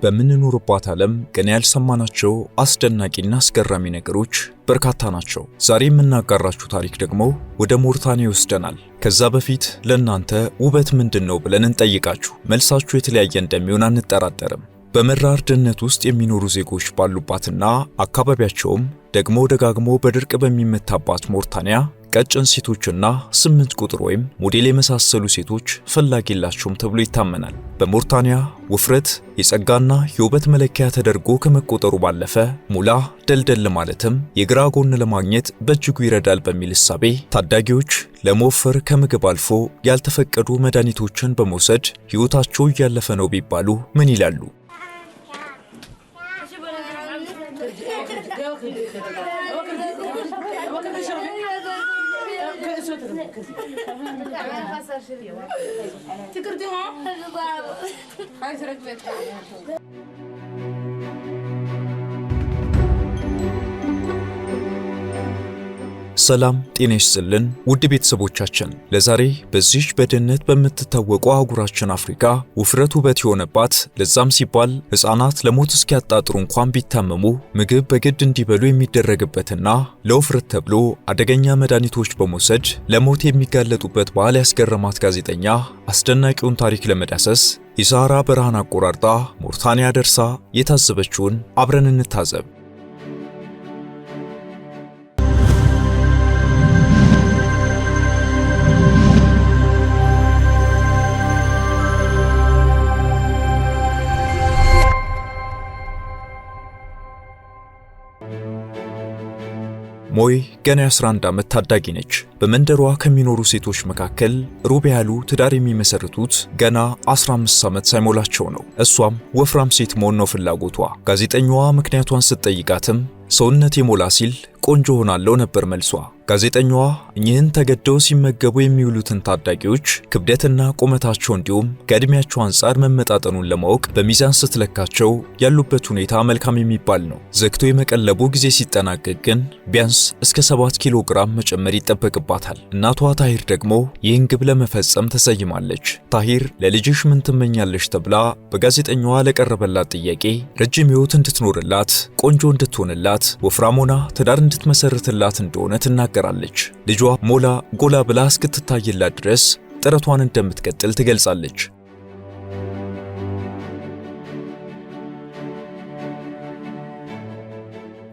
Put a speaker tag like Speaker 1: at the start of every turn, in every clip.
Speaker 1: በምንኖርባት ዓለም ገና ያልሰማናቸው አስደናቂና አስገራሚ ነገሮች በርካታ ናቸው። ዛሬ የምናጋራችሁ ታሪክ ደግሞ ወደ ሞርታኒያ ይወስደናል። ከዛ በፊት ለእናንተ ውበት ምንድነው ብለን እንጠይቃችሁ። መልሳችሁ የተለያየ እንደሚሆን አንጠራጠርም። በመራር ድህነት ውስጥ የሚኖሩ ዜጎች ባሉባትና አካባቢያቸውም ደግሞ ደጋግሞ በድርቅ በሚመታባት ሞርታኒያ ቀጭን ሴቶችና 8 ቁጥር ወይም ሞዴል የመሳሰሉ ሴቶች ፈላጊ የላቸውም ተብሎ ይታመናል። በሞርታኒያ ውፍረት የጸጋና የውበት መለኪያ ተደርጎ ከመቆጠሩ ባለፈ ሙላ ደልደል ማለትም የግራ ጎን ለማግኘት በእጅጉ ይረዳል በሚል እሳቤ ታዳጊዎች ለመወፈር ከምግብ አልፎ ያልተፈቀዱ መድኃኒቶችን በመውሰድ ሕይወታቸው እያለፈ ነው ቢባሉ ምን ይላሉ? ሰላም ጤና ይስጥልን ውድ ቤተሰቦቻችን፣ ለዛሬ በዚህ በድህነት በምትታወቀው አህጉራችን አፍሪካ ውፍረት ውበት የሆነባት ለዛም ሲባል ሕፃናት ለሞት እስኪያጣጥሩ እንኳን ቢታመሙ ምግብ በግድ እንዲበሉ የሚደረግበትና ለውፍረት ተብሎ አደገኛ መድኃኒቶች በመውሰድ ለሞት የሚጋለጡበት ባህል ያስገረማት ጋዜጠኛ አስደናቂውን ታሪክ ለመዳሰስ የሳሃራ በረሃን አቆራርጣ ሞርታኒያ ደርሳ የታዘበችውን አብረን እንታዘብ። ሞይ ገና 11 ዓመት ታዳጊ ነች። በመንደሯ ከሚኖሩ ሴቶች መካከል ሩብ ያሉ ትዳር የሚመሰርቱት ገና 15 ዓመት ሳይሞላቸው ነው። እሷም ወፍራም ሴት መሆን ነው ፍላጎቷ። ጋዜጠኛዋ ምክንያቷን ስትጠይቃትም ሰውነት የሞላ ሲል ቆንጆ ሆናለሁ ነበር መልሷ። ጋዜጠኛዋ እኚህን ተገደው ሲመገቡ የሚውሉትን ታዳጊዎች ክብደትና ቁመታቸው እንዲሁም ከዕድሜያቸው አንጻር መመጣጠኑን ለማወቅ በሚዛን ስትለካቸው ያሉበት ሁኔታ መልካም የሚባል ነው። ዘግቶ የመቀለቡ ጊዜ ሲጠናቀቅ ግን ቢያንስ እስከ 7 ኪሎ ግራም መጨመር ይጠበቅባታል። እናቷ ታሂር ደግሞ ይህን ግብ ለመፈጸም ተሰይማለች። ታሂር ለልጅሽ ምን ትመኛለሽ ተብላ በጋዜጠኛዋ ለቀረበላት ጥያቄ ረጅም ሕይወት እንድትኖርላት፣ ቆንጆ እንድትሆንላት፣ ወፍራም ሆና ትዳር እንድትመሰርትላት እንደሆነ ትናገራለች። ልጇ ሞላ ጎላ ብላ እስክትታይላት ድረስ ጥረቷን እንደምትቀጥል ትገልጻለች።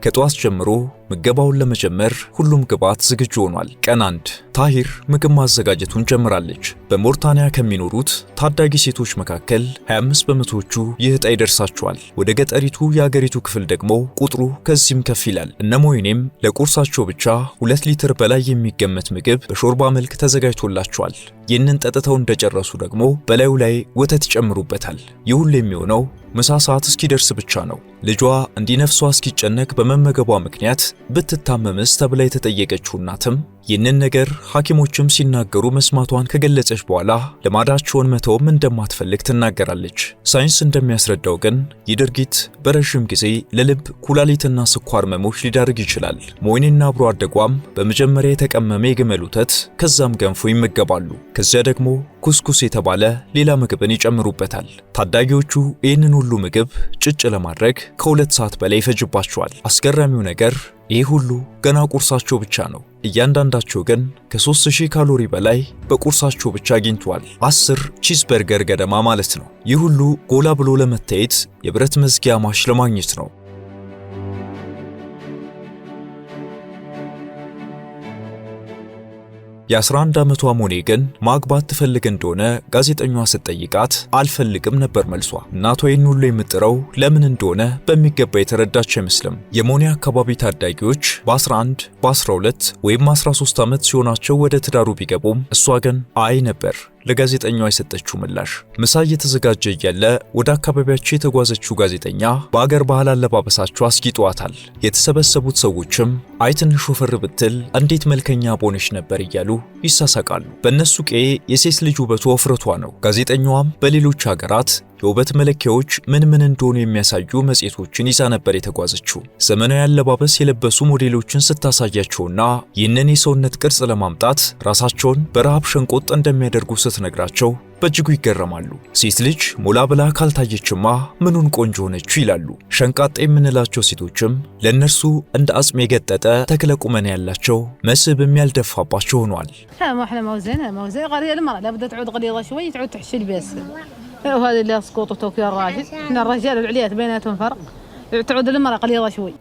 Speaker 1: ከጧት ጀምሮ ምገባውን ለመጀመር ሁሉም ግብዓት ዝግጁ ሆኗል። ቀን 1 ታሂር ምግብ ማዘጋጀቱን ጀምራለች። በሞርታኒያ ከሚኖሩት ታዳጊ ሴቶች መካከል 25 በመቶዎቹ ይህ ዕጣ ይደርሳቸዋል። ወደ ገጠሪቱ የአገሪቱ ክፍል ደግሞ ቁጥሩ ከዚህም ከፍ ይላል። እነ ሞይኔም ለቁርሳቸው ብቻ 2 ሊትር በላይ የሚገመት ምግብ በሾርባ መልክ ተዘጋጅቶላቸዋል። ይህንን ጠጥተው እንደጨረሱ ደግሞ በላዩ ላይ ወተት ይጨምሩበታል። ይህ ሁሉ የሚሆነው ምሳ ሰዓት እስኪደርስ ብቻ ነው። ልጇ እንዲነፍሷ እስኪጨነቅ በመመገቧ ምክንያት ብትታመምስ ተብላ የተጠየቀችው እናትም ይህንን ነገር ሐኪሞችም ሲናገሩ መስማቷን ከገለጸች በኋላ ልማዳቸውን መተውም እንደማትፈልግ ትናገራለች። ሳይንስ እንደሚያስረዳው ግን ይህ ድርጊት በረዥም ጊዜ ለልብ፣ ኩላሊትና ስኳር ህመሞች ሊዳርግ ይችላል። ሞይኔና አብሮ አደጓም በመጀመሪያ የተቀመመ የግመል ወተት ከዛም ገንፎ ይመገባሉ። ከዚያ ደግሞ ኩስኩስ የተባለ ሌላ ምግብን ይጨምሩበታል። ታዳጊዎቹ ይህንን ሁሉ ምግብ ጭጭ ለማድረግ ከ2 ሰዓት በላይ ይፈጅባቸዋል። አስገራሚው ነገር ይህ ሁሉ ገና ቁርሳቸው ብቻ ነው። እያንዳንዳቸው ግን ከ3000 ካሎሪ በላይ በቁርሳቸው ብቻ አግኝተዋል። 10 ቺዝበርገር ገደማ ማለት ነው። ይህ ሁሉ ጎላ ብሎ ለመታየት የብረት መዝጊያ ማሽ ለማግኘት ነው። የ11 ዓመቷ ሞኔ ግን ማግባት ትፈልግ እንደሆነ ጋዜጠኛዋ ስትጠይቃት አልፈልግም ነበር መልሷ። እናቷ ይህን ሁሉ የምጥረው ለምን እንደሆነ በሚገባ የተረዳች አይመስልም። የሞኔ አካባቢ ታዳጊዎች በ11 በ12 ወይም 13 ዓመት ሲሆናቸው ወደ ትዳሩ ቢገቡም እሷ ግን አይ ነበር ለጋዜጠኛዋ የሰጠችው ምላሽ። ምሳ እየተዘጋጀ እያለ ወደ አካባቢያቸው የተጓዘችው ጋዜጠኛ በአገር ባህል አለባበሳቸው አስጊጧታል። የተሰበሰቡት ሰዎችም አይ ትንሽ ወፈር ብትል እንዴት መልከኛ ቦነሽ ነበር እያሉ ይሳሳቃሉ። በእነሱ ቀዬ የሴት ልጅ ውበቷ ውፍረቷ ነው። ጋዜጠኛዋም በሌሎች ሀገራት የውበት መለኪያዎች ምን እንደሆኑ የሚያሳዩ መጽሔቶችን ይዛ ነበር የተጓዘችው። ዘመናዊ አለባበስ የለበሱ ሞዴሎችን ስታሳያቸውና ይህንን የሰውነት ቅርጽ ለማምጣት ራሳቸውን በረሃብ ሸንቆጥ እንደሚያደርጉ ስትነግራቸው በእጅጉ ይገረማሉ። ሴት ልጅ ሞላ ብላ ካልታየችማ ምኑን ቆንጆ ሆነች ይላሉ። ሸንቃጤ የምንላቸው ሴቶችም ለእነርሱ እንደ አጽም የገጠጠ ተክለ ቁመና ያላቸው መስህብም ያልደፋባቸው ሆኗል።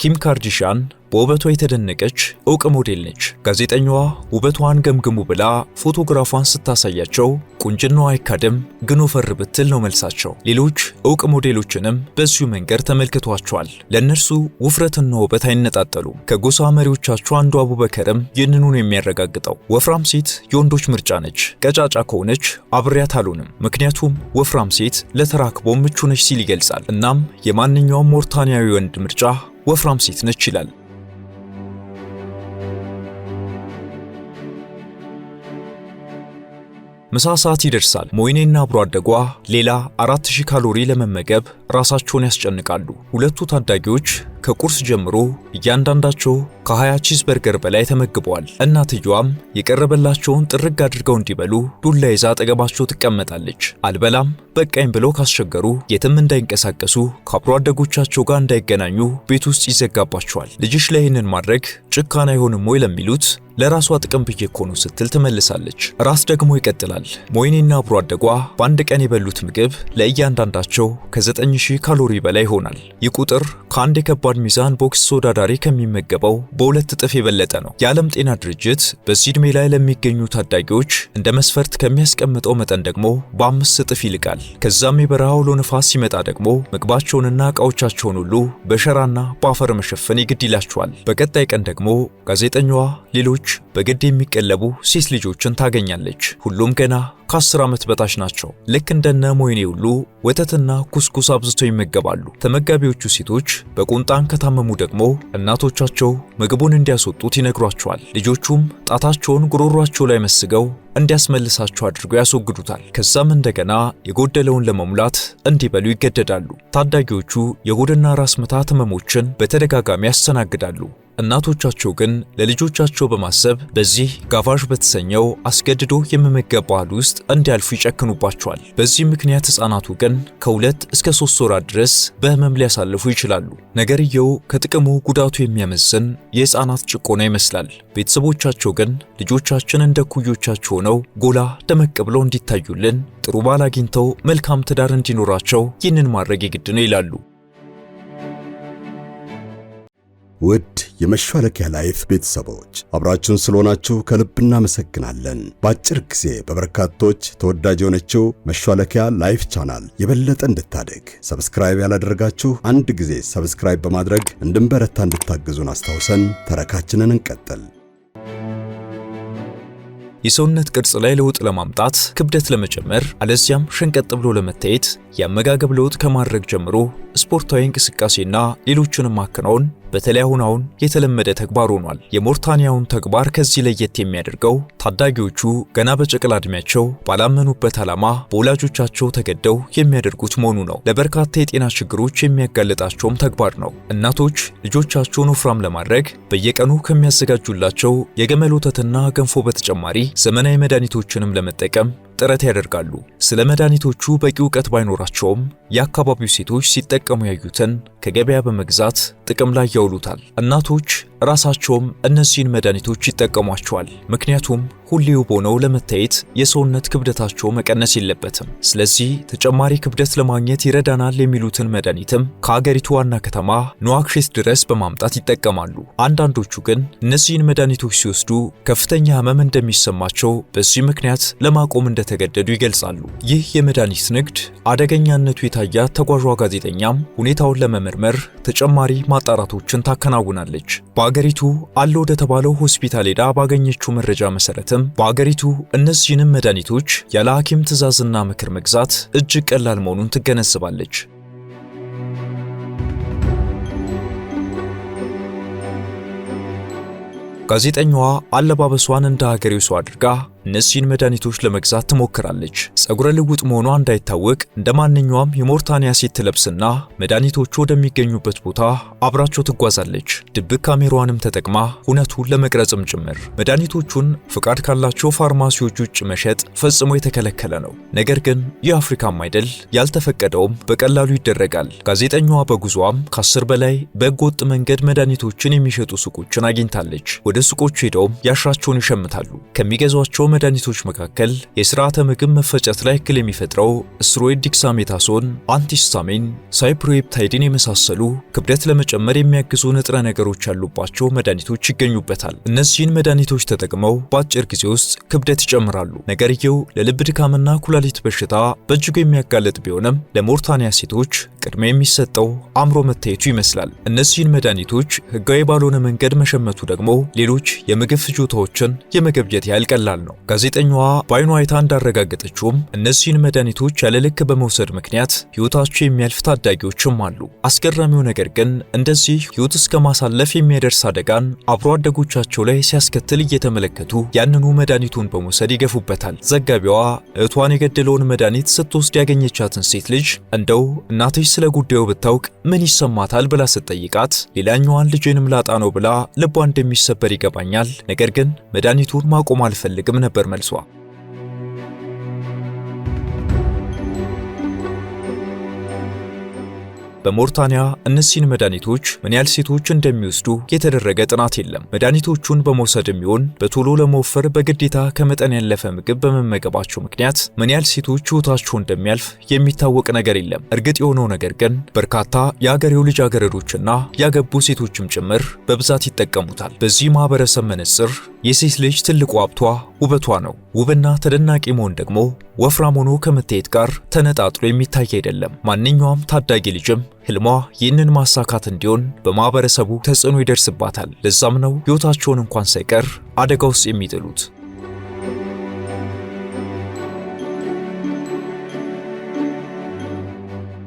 Speaker 1: ኪም ካርዳሽያን በውበቷ የተደነቀች ዕውቅ ሞዴል ነች። ጋዜጠኛዋ ውበቷን ገምግሙ ብላ ፎቶግራፏን ስታሳያቸው ቁንጅናዋ አይካድም ግን ወፈር ብትል ነው መልሳቸው። ሌሎች ዕውቅ ሞዴሎችንም በዚሁ መንገድ ተመልክቷቸዋል። ለእነርሱ ውፍረትና ውበት አይነጣጠሉም። ከጎሳ መሪዎቻቸው አንዱ አቡበከርም ይህንኑ ነው የሚያረጋግጠው። ወፍራም ሴት የወንዶች ምርጫ ነች፣ ቀጫጫ ከሆነች አብሬያት አልሆንም፣ ምክንያቱም ወፍራም ሴት ለተራክቦ ምቹ ነች ሲል ይገልጻል። እናም የማንኛውም ሞርታንያዊ ወንድ ምርጫ ወፍራም ሴት ነች ይላል። ምሳ ሰዓት ይደርሳል። ሞይኔና አብሮ አደጓ ሌላ 4000 ካሎሪ ለመመገብ ራሳቸውን ያስጨንቃሉ። ሁለቱ ታዳጊዎች ከቁርስ ጀምሮ እያንዳንዳቸው ከ20 ቺዝበርገር በላይ ተመግበዋል። እናትየዋም የቀረበላቸውን ጥርግ አድርገው እንዲበሉ ዱላ ይዛ አጠገባቸው ትቀመጣለች። አልበላም በቃኝ ብለው ካስቸገሩ የትም እንዳይንቀሳቀሱ ከአብሮ አደጎቻቸው ጋር እንዳይገናኙ ቤት ውስጥ ይዘጋባቸዋል። ልጅሽ ላይ ይህንን ማድረግ ጭካኔ አይሆንም ወይ ለሚሉት ለራሷ ጥቅም ብዬ እኮ ነው ስትል ትመልሳለች። ራስ ደግሞ ይቀጥላል። ሞይኔና አብሮ አደጓ በአንድ ቀን የበሉት ምግብ ለእያንዳንዳቸው ከ9000 ካሎሪ በላይ ይሆናል። ይህ ቁጥር ከአንድ የከባድ ሚዛን ቦክስ ተወዳዳሪ ከሚመገበው በ2 እጥፍ የበለጠ ነው። የዓለም ጤና ድርጅት በዚህ ዕድሜ ላይ ለሚገኙ ታዳጊዎች እንደ መስፈርት ከሚያስቀምጠው መጠን ደግሞ በ5 እጥፍ ይልቃል። ከዛም የበረሃ አውሎ ነፋስ ሲመጣ ደግሞ ምግባቸውንና ዕቃዎቻቸውን ሁሉ በሸራና በአፈር መሸፈን ይግድ ይላቸዋል። በቀጣይ ቀን ደግሞ ጋዜጠኛዋ ሌሎች በግድ የሚቀለቡ ሴት ልጆችን ታገኛለች። ሁሉም ገና ከ10 ዓመት በታች ናቸው። ልክ እንደነ ሞይኔ ሁሉ ወተትና ኩስኩስ አብዝተው ይመገባሉ። ተመጋቢዎቹ ሴቶች በቁንጣን ከታመሙ ደግሞ እናቶቻቸው ምግቡን እንዲያስወጡት ይነግሯቸዋል። ልጆቹም ጣታቸውን ጉሮሯቸው ላይ መስገው እንዲያስመልሳቸው አድርገው ያስወግዱታል። ከዛም እንደገና የጎደለውን ለመሙላት እንዲበሉ ይገደዳሉ። ታዳጊዎቹ የሆድና ራስ ምታት ህመሞችን በተደጋጋሚ ያስተናግዳሉ። እናቶቻቸው ግን ለልጆቻቸው በማሰብ በዚህ ጋቫዥ በተሰኘው አስገድዶ የመመገብ ባህል ውስጥ እንዲያልፉ ይጨክኑባቸዋል። በዚህ ምክንያት ህፃናቱ ግን ከ2 እስከ 3 ወራት ድረስ በህመም ሊያሳልፉ ይችላሉ። ነገርየው ከጥቅሙ ጉዳቱ የሚያመዝን የህፃናት ጭቆና ይመስላል። ቤተሰቦቻቸው ግን ልጆቻችን እንደ ኩዮቻቸው ሆነው ጎላ ደመቅ ብለው እንዲታዩልን፣ ጥሩ ባል አግኝተው መልካም ትዳር እንዲኖራቸው ይህንን ማድረግ የግድ ነው ይላሉ።
Speaker 2: ውድ የመሿለኪያ ላይፍ ቤተሰቦች አብራችሁን ስለሆናችሁ ከልብ እናመሰግናለን። በአጭር ጊዜ በበርካቶች ተወዳጅ የሆነችው መሿለኪያ ላይፍ ቻናል የበለጠ እንድታደግ ሰብስክራይብ ያላደረጋችሁ አንድ ጊዜ ሰብስክራይብ በማድረግ እንድንበረታ እንድታግዙን አስታውሰን ተረካችንን እንቀጥል።
Speaker 1: የሰውነት ቅርጽ ላይ ለውጥ ለማምጣት ክብደት ለመጨመር አለዚያም ሸንቀጥ ብሎ ለመታየት የአመጋገብ ለውጥ ከማድረግ ጀምሮ ስፖርታዊ እንቅስቃሴና ሌሎችንም ማከናወን በተለይ አሁን የተለመደ ተግባር ሆኗል። የሞርታንያውን ተግባር ከዚህ ለየት የሚያደርገው ታዳጊዎቹ ገና በጨቅላ ዕድሜያቸው ባላመኑበት ዓላማ በወላጆቻቸው ተገደው የሚያደርጉት መሆኑ ነው። ለበርካታ የጤና ችግሮች የሚያጋልጣቸውም ተግባር ነው። እናቶች ልጆቻቸውን ወፍራም ለማድረግ በየቀኑ ከሚያዘጋጁላቸው የገመል ወተትና ገንፎ በተጨማሪ ዘመናዊ መድኃኒቶችንም ለመጠቀም ጥረት ያደርጋሉ። ስለ መድኃኒቶቹ በቂ ዕውቀት ባይኖራቸውም የአካባቢው ሴቶች ሲጠቀሙ ያዩትን ከገበያ በመግዛት ጥቅም ላይ ያውሉታል። እናቶች ራሳቸውም እነዚህን መድኃኒቶች ይጠቀሟቸዋል። ምክንያቱም ሁሌው ሆነው ለመታየት የሰውነት ክብደታቸው መቀነስ የለበትም። ስለዚህ ተጨማሪ ክብደት ለማግኘት ይረዳናል የሚሉትን መድኃኒትም ከሀገሪቱ ዋና ከተማ ኑዋክሼት ድረስ በማምጣት ይጠቀማሉ። አንዳንዶቹ ግን እነዚህን መድኃኒቶች ሲወስዱ ከፍተኛ ህመም እንደሚሰማቸው በዚህ ምክንያት ለማቆም እንደተገደዱ ይገልጻሉ። ይህ የመድኃኒት ንግድ አደገኛነቱ የታያት ተጓዧ ጋዜጠኛም ሁኔታውን ለመመርመር ተጨማሪ ማጣራቶችን ታከናውናለች። በአገሪቱ አለ ወደ ተባለው ሆስፒታል ሄዳ ባገኘችው መረጃ መሰረትም በአገሪቱ እነዚህንም መድኃኒቶች ያለ ሐኪም ትዕዛዝና ምክር መግዛት እጅግ ቀላል መሆኑን ትገነዘባለች። ጋዜጠኛዋ አለባበሷን እንደ ሀገሬው ሰው አድርጋ እነዚህን መድኃኒቶች ለመግዛት ትሞክራለች። ጸጉረ ልውጥ መሆኗ እንዳይታወቅ እንደ ማንኛውም የሞርታኒያ ሴት ትለብስና መድኃኒቶቹ ወደሚገኙበት ቦታ አብራቸው ትጓዛለች። ድብቅ ካሜራዋንም ተጠቅማ እውነቱን ለመቅረጽም ጭምር። መድኃኒቶቹን ፍቃድ ካላቸው ፋርማሲዎች ውጭ መሸጥ ፈጽሞ የተከለከለ ነው። ነገር ግን የአፍሪካም አይደል፣ ያልተፈቀደውም በቀላሉ ይደረጋል። ጋዜጠኛዋ በጉዟም ከ10 በላይ በህገወጥ መንገድ መድኃኒቶችን የሚሸጡ ሱቆችን አግኝታለች። ወደ ሱቆቹ ሄደውም ያሻቸውን ይሸምታሉ። ከሚገዟቸው መድኃኒቶች መካከል የስርዓተ ምግብ መፈጨት ላይ እክል የሚፈጥረው ስትሮይድ ዲክሳሜታሶን፣ አንቲስታሚን፣ ሳይፕሮሄፕታይድን የመሳሰሉ ክብደት ለመጨመር የሚያግዙ ንጥረ ነገሮች ያሉባቸው መድኃኒቶች ይገኙበታል። እነዚህን መድኃኒቶች ተጠቅመው በአጭር ጊዜ ውስጥ ክብደት ይጨምራሉ። ነገርየው ለልብ ድካምና ኩላሊት በሽታ በእጅጉ የሚያጋልጥ ቢሆንም ለሞርታኒያ ሴቶች ቅድሚያ የሚሰጠው አእምሮ መታየቱ ይመስላል። እነዚህን መድኃኒቶች ህጋዊ ባልሆነ መንገድ መሸመቱ ደግሞ ሌሎች የምግብ ፍጆታዎችን የመገብጀት ያህል ቀላል ነው። ጋዜጠኛዋ በአይኗ አይታ እንዳረጋገጠችውም እነዚህን መድኃኒቶች ያለ ልክ በመውሰድ ምክንያት ህይወታቸው የሚያልፍ ታዳጊዎችም አሉ። አስገራሚው ነገር ግን እንደዚህ ህይወት እስከ ማሳለፍ የሚያደርስ አደጋን አብሮ አደጎቻቸው ላይ ሲያስከትል እየተመለከቱ ያንኑ መድኃኒቱን በመውሰድ ይገፉበታል። ዘጋቢዋ እህቷን የገደለውን መድኃኒት ስትወስድ ያገኘቻትን ሴት ልጅ እንደው እናትሽ ስለ ጉዳዩ ብታውቅ ምን ይሰማታል ብላ ስትጠይቃት ሌላኛዋን ልጄንም ላጣ ነው ብላ ልቧ እንደሚሰበር ይገባኛል፣ ነገር ግን መድኃኒቱን ማቆም አልፈልግም ነበር መልሷ። በሞርታኒያ እነዚህን መድኃኒቶች ምን ያህል ሴቶች እንደሚወስዱ የተደረገ ጥናት የለም። መድኃኒቶቹን በመውሰድ የሚሆን በቶሎ ለመወፈር በግዴታ ከመጠን ያለፈ ምግብ በመመገባቸው ምክንያት ምን ያህል ሴቶች ሕይወታቸው እንደሚያልፍ የሚታወቅ ነገር የለም። እርግጥ የሆነው ነገር ግን በርካታ የአገሬው ልጃገረዶችና ያገቡ ሴቶችም ጭምር በብዛት ይጠቀሙታል። በዚህ ማህበረሰብ መነጽር የሴት ልጅ ትልቁ ሀብቷ ውበቷ ነው። ውብና ተደናቂ መሆን ደግሞ ወፍራም ሆኖ ከመታየት ጋር ተነጣጥሎ የሚታይ አይደለም። ማንኛውም ታዳጊ ልጅም ህልሟ ይህንን ማሳካት እንዲሆን በማህበረሰቡ ተጽዕኖ ይደርስባታል። ለዛም ነው ሕይወታቸውን እንኳን ሳይቀር አደጋ ውስጥ የሚጥሉት።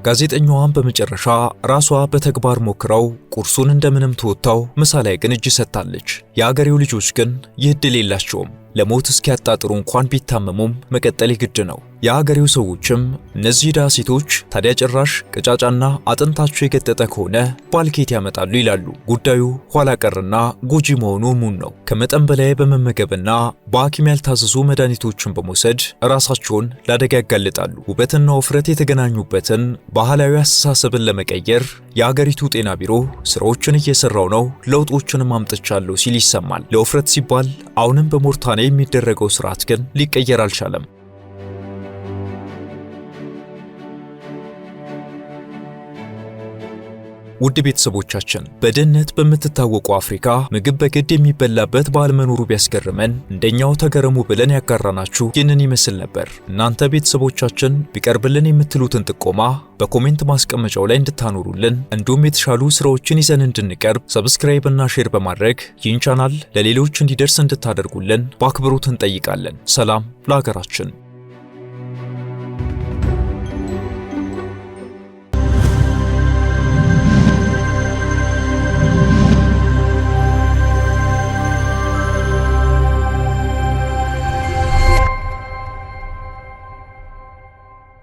Speaker 1: ጋዜጠኛዋን በመጨረሻ ራሷ በተግባር ሞክራው ቁርሱን እንደምንም ተወጣው፣ ምሳ ላይ ግን እጅ ሰጥታለች። የአገሬው ልጆች ግን ይህ ዕድል የላቸውም። ለሞት እስኪያጣጥሩ እንኳን ቢታመሙም መቀጠል ግድ ነው። የአገሬው ሰዎችም እነዚህ ዳ ሴቶች ታዲያ ጭራሽ ቀጫጫና አጥንታቸው የገጠጠ ከሆነ ባልኬት ያመጣሉ ይላሉ። ጉዳዩ ኋላ ቀርና ጎጂ መሆኑ ሙን ነው። ከመጠን በላይ በመመገብና በሐኪም ያልታዘዙ መድኃኒቶችን በመውሰድ ራሳቸውን ለአደጋ ያጋልጣሉ። ውበትና ውፍረት የተገናኙበትን ባህላዊ አስተሳሰብን ለመቀየር የአገሪቱ ጤና ቢሮ ስራዎችን እየሰራው ነው፣ ለውጦችንም አምጥቻለሁ ሲል ይሰማል። ለውፍረት ሲባል አሁንም በሞርታኒያ የሚደረገው ስርዓት ግን ሊቀየር አልቻለም። ውድ ቤተሰቦቻችን በድህነት በምትታወቀው አፍሪካ ምግብ በግድ የሚበላበት ባህል መኖሩ ቢያስገርመን እንደኛው ተገረሙ ብለን ያጋራናችሁ ይህንን ይመስል ነበር። እናንተ ቤተሰቦቻችን ቢቀርብልን የምትሉትን ጥቆማ በኮሜንት ማስቀመጫው ላይ እንድታኖሩልን እንዲሁም የተሻሉ ስራዎችን ይዘን እንድንቀርብ ሰብስክራይብ እና ሼር በማድረግ ይህን ቻናል ለሌሎች እንዲደርስ እንድታደርጉልን በአክብሮት እንጠይቃለን። ሰላም ለሀገራችን።